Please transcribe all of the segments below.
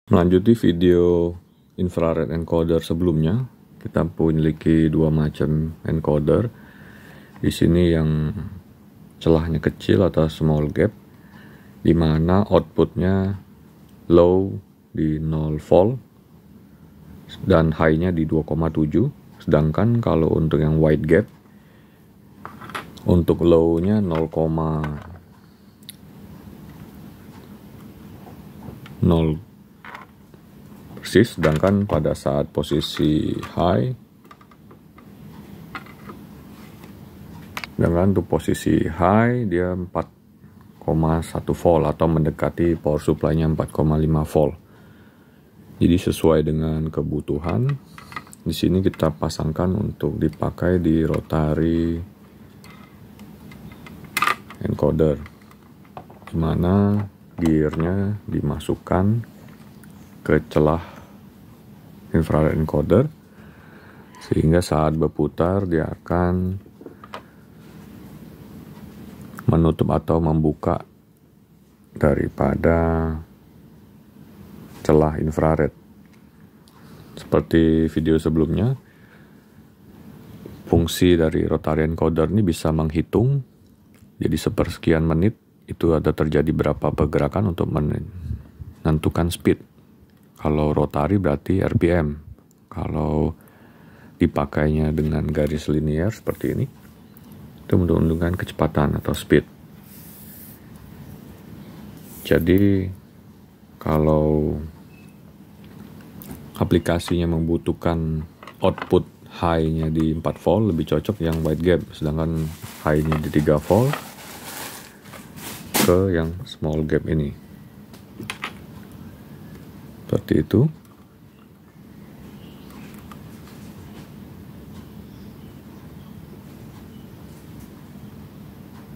Melanjuti video infrared encoder sebelumnya, kita memiliki dua macam encoder. Di sini yang celahnya kecil atau small gap, di mana outputnya low di 0 volt dan high-nya di 2,7. Sedangkan kalau untuk yang wide gap, untuk low-nya 0,0 persis, sedangkan pada saat posisi high, dengan untuk posisi high dia 4,1 volt atau mendekati power supply-nya 4,5 volt. Jadi sesuai dengan kebutuhan. Di sini kita pasangkan untuk dipakai di rotary encoder, dimana gearnya dimasukkan ke celah infrared encoder, sehingga saat berputar dia akan menutup atau membuka daripada celah infrared. Seperti video sebelumnya, fungsi dari rotary encoder ini bisa menghitung, jadi sepersekian menit itu ada terjadi berapa pergerakan untuk menentukan speed. Kalau rotary berarti RPM. Kalau dipakainya dengan garis linear seperti ini, itu menunjukkan kecepatan atau speed. Jadi kalau aplikasinya membutuhkan output high-nya di 4 volt, lebih cocok yang wide gap, sedangkan high-nya di 3 volt ke yang small gap ini. Seperti itu.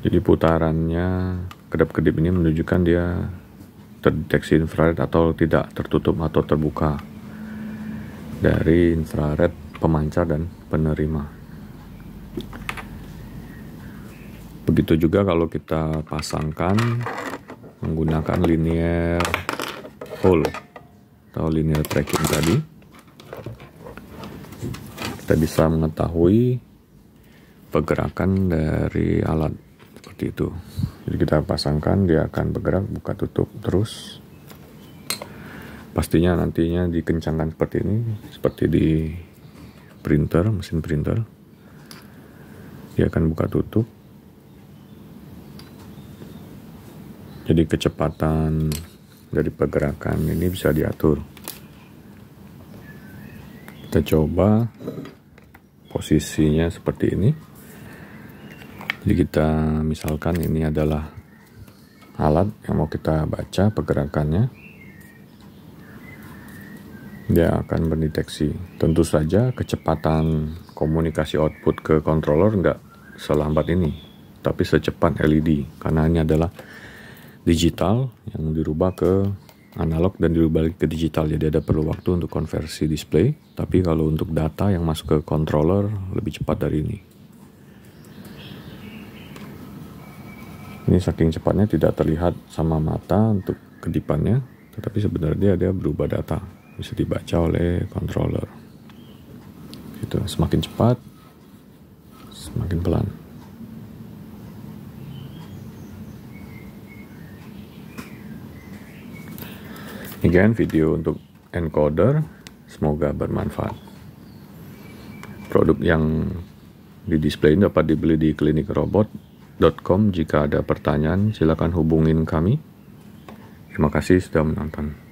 Jadi putarannya kedap-kedip ini menunjukkan dia terdeteksi infrared atau tidak, tertutup atau terbuka dari infrared pemancar dan penerima. Begitu juga kalau kita pasangkan menggunakan linear hole atau linear tracking tadi, kita bisa mengetahui pergerakan dari alat seperti itu. Jadi kita pasangkan, dia akan bergerak, buka tutup terus. Pastinya nantinya dikencangkan seperti ini, seperti di printer, mesin printer. Dia akan buka tutup. Jadi kecepatan dari pergerakan ini bisa diatur. Kita coba posisinya seperti ini. Jadi kita misalkan ini adalah alat yang mau kita baca pergerakannya. Dia akan mendeteksi. Tentu saja kecepatan komunikasi output ke controller nggak selambat ini, tapi secepat LED, karena ini adalah digital yang dirubah ke analog dan dirubah ke digital, jadi ada perlu waktu untuk konversi display. Tapi kalau untuk data yang masuk ke controller lebih cepat dari ini. Ini saking cepatnya tidak terlihat sama mata untuk kedipannya, tetapi sebenarnya dia berubah data, bisa dibaca oleh controller. Itu semakin cepat, semakin pelan. Again, video untuk encoder, semoga bermanfaat. Produk yang di display ini dapat dibeli di klinikrobot.com. Jika ada pertanyaan, silakan hubungin kami. Terima kasih sudah menonton.